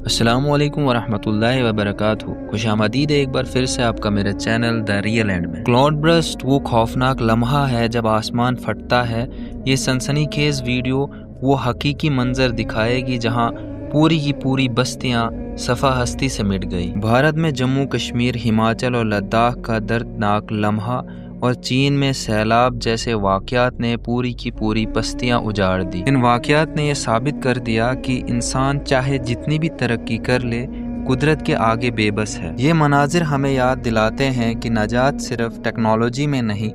अस्सलामु अलैकुम वरहमतुल्लाहि वबरकातुहू। खुश आमदीद एक बार फिर से आपका मेरे चैनल द रियल एंड में। क्लाउड बर्स्ट वो खौफनाक लम्हा है जब आसमान फटता है। ये सनसनीखेज वीडियो वो हकीकी मंजर दिखाएगी जहां पूरी की पूरी बस्तियां सफ़ा हस्ती से मिट गई। भारत में जम्मू कश्मीर, हिमाचल और लद्दाख का दर्दनाक लम्हा और चीन में सैलाब जैसे वाक़यात ने पूरी की पूरी बस्तियां उजाड़ दी। इन वाक़यात ने यह साबित कर दिया कि इंसान चाहे जितनी भी तरक्की कर ले, कुदरत के आगे बेबस है। ये मनाजिर हमें याद दिलाते हैं कि नजात सिर्फ टेक्नोलॉजी में नहीं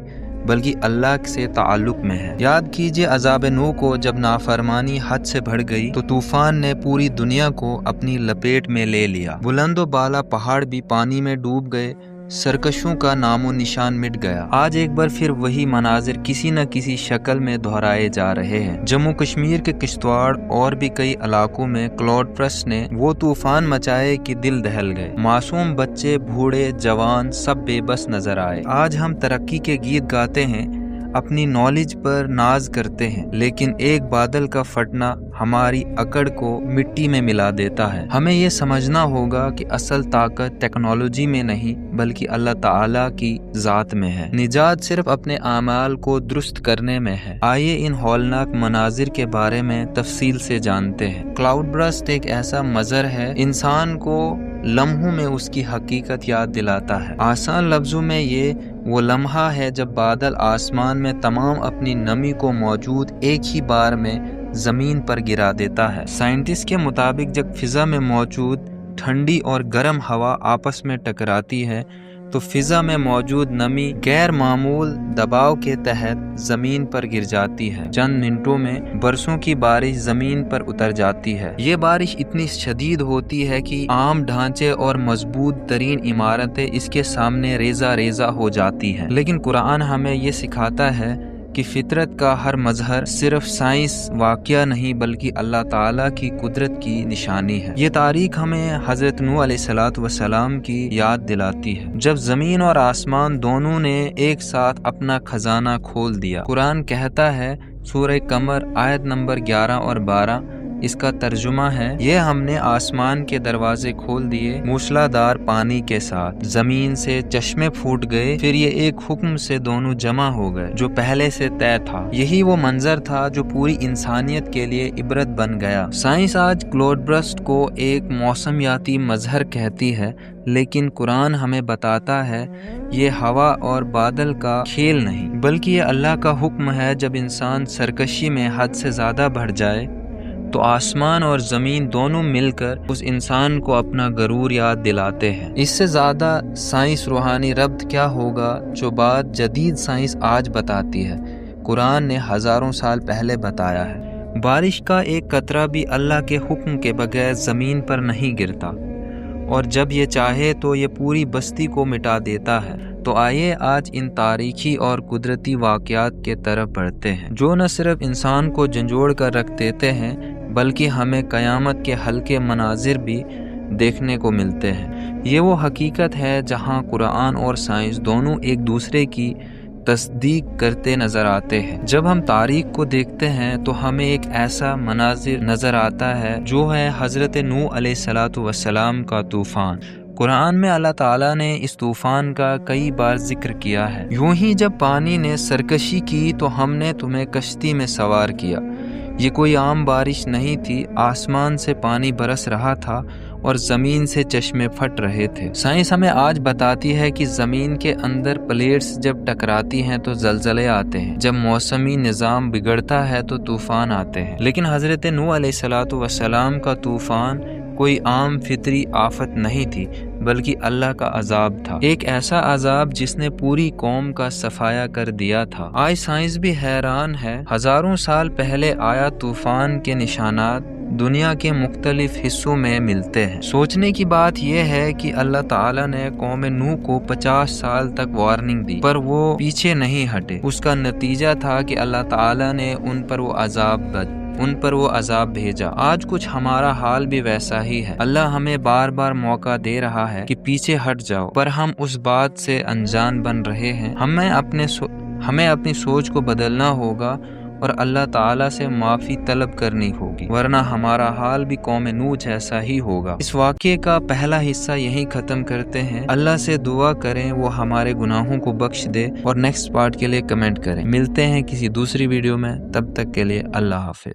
बल्कि अल्लाह से ताल्लुक में है। याद कीजिए अज़ाब नूह को, जब नाफरमानी हद से बढ़ गई तो तूफान ने पूरी दुनिया को अपनी लपेट में ले लिया। बुलंदो बाला पहाड़ भी पानी में डूब गए, सरकशों का नामो निशान मिट गया। आज एक बार फिर वही मनाजिर किसी न किसी शक्ल में दोहराए जा रहे हैं। जम्मू कश्मीर के किश्तवाड़ और भी कई इलाकों में क्लाउड बर्स्ट ने वो तूफान मचाए कि दिल दहल गए। मासूम बच्चे, बूढ़े, जवान सब बेबस नजर आए। आज हम तरक्की के गीत गाते हैं, अपनी नॉलेज पर नाज करते हैं, लेकिन एक बादल का फटना हमारी अकड़ को मिट्टी में मिला देता है। हमें ये समझना होगा कि असल ताकत टेक्नोलॉजी में नहीं बल्कि अल्लाह ताला की ज़ात में है। निजात सिर्फ अपने आमाल को दुरुस्त करने में है। आइए इन हौलनाक मनाजिर के बारे में तफसील से जानते हैं। क्लाउड बर्स्ट एक ऐसा मंजर है इंसान को लम्हों में उसकी हकीकत याद दिलाता है। आसान लफ्जों में ये वो लम्हा है जब बादल आसमान में तमाम अपनी नमी को मौजूद एक ही बार में ज़मीन पर गिरा देता है। साइंटिस्ट के मुताबिक जब फिज़ा में मौजूद ठंडी और गर्म हवा आपस में टकराती है तो फिज़ा में मौजूद नमी गैर मामूल दबाव के तहत ज़मीन पर गिर जाती है। चंद मिनटों में बरसों की बारिश ज़मीन पर उतर जाती है। ये बारिश इतनी शदीद होती है कि आम ढांचे और मजबूत तरीन इमारतें इसके सामने रेजा रेजा हो जाती हैं। लेकिन कुरान हमें ये सिखाता है कि फितरत का हर मजहर सिर्फ साइंस वाक़या नहीं बल्कि अल्लाह ताला की कुदरत की निशानी है। ये तारीख हमें हज़रत नूह अलैहिस्सलाम की याद दिलाती है, जब ज़मीन और आसमान दोनों ने एक साथ अपना खजाना खोल दिया। कुरान कहता है, सूरह कमर आयत नंबर 11 और 12, इसका तर्जुमा है, ये हमने आसमान के दरवाजे खोल दिए मूसलाधार पानी के साथ, जमीन से चश्मे फूट गए, फिर ये एक हुक्म से दोनों जमा हो गए जो पहले से तय था। यही वो मंजर था जो पूरी इंसानियत के लिए इबरत बन गया। साइंस आज क्लाउड बर्स्ट को एक मौसमियाती मजहर कहती है, लेकिन कुरान हमें बताता है ये हवा और बादल का खेल नहीं बल्कि ये अल्लाह का हुक्म है। जब इंसान सरकशी में हद से ज्यादा बढ़ जाए तो आसमान और ज़मीन दोनों मिलकर उस इंसान को अपना गरूर याद दिलाते हैं। इससे ज़्यादा साइंस रूहानी रब्त क्या होगा जो बात जदीद साइंस आज बताती है, कुरान ने हज़ारों साल पहले बताया है। बारिश का एक कतरा भी अल्लाह के हुक्म के बगैर ज़मीन पर नहीं गिरता, और जब ये चाहे तो ये पूरी बस्ती को मिटा देता है। तो आइए आज इन तारीखी और कुदरती वाक़यात के तरफ बढ़ते हैं जो न सिर्फ इंसान को झंझोड़ कर रख देते हैं बल्कि हमें क़यामत के हल्के मनाजिर भी देखने को मिलते हैं। ये वो हकीकत है जहाँ कुरान और साइंस दोनों एक दूसरे की तस्दीक करते नज़र आते हैं। जब हम तारीख को देखते हैं तो हमें एक ऐसा मनाजिर नज़र आता है जो है हज़रत नूह अलैहिस्सलाम का तूफ़ान। कुरान में अल्लाह ताला ने इस तूफ़ान का कई बार जिक्र किया है। यूं ही जब पानी ने सरकशी की तो हमने तुम्हें कश्ती में सवार किया। ये कोई आम बारिश नहीं थी, आसमान से पानी बरस रहा था और ज़मीन से चश्मे फट रहे थे। साइंस हमें आज बताती है कि ज़मीन के अंदर प्लेट्स जब टकराती हैं तो ज़लज़ले आते हैं, जब मौसमी निज़ाम बिगड़ता है तो तूफ़ान आते हैं। लेकिन हज़रत नूह अलैहिस्सलाम का तूफ़ान कोई आम फितरी आफत नहीं थी बल्कि अल्लाह का अजाब था, एक ऐसा अजाब जिसने पूरी कौम का सफाया कर दिया था। आज साइंस भी हैरान है, हजारों साल पहले आया तूफान के निशानात दुनिया के मुख्तलिफ हिस्सों में मिलते हैं। सोचने की बात यह है कि अल्लाह ताला ने कौम नूह को 50 साल तक वार्निंग दी पर वो पीछे नहीं हटे। उसका नतीजा था कि अल्लाह ताला ने उन पर वो अजाब भेजा। आज कुछ हमारा हाल भी वैसा ही है। अल्लाह हमें बार बार मौका दे रहा है कि पीछे हट जाओ, पर हम उस बात से अनजान बन रहे हैं। हमें अपनी सोच को बदलना होगा اور اللہ تعالیٰ سے معافی طلب کرنی ہوگی، ورنہ ہمارا حال بھی قوم نوح جیسا ہی ہوگا۔ اس واقعے کا پہلا حصہ یہیں ختم کرتے ہیں۔ اللہ سے دعا کریں وہ ہمارے گناہوں کو بخش دے، اور نیکسٹ پارٹ کے لیے کمنٹ کریں۔ ملتے ہیں کسی دوسری ویڈیو میں، تب تک کے لیے اللہ حافظ۔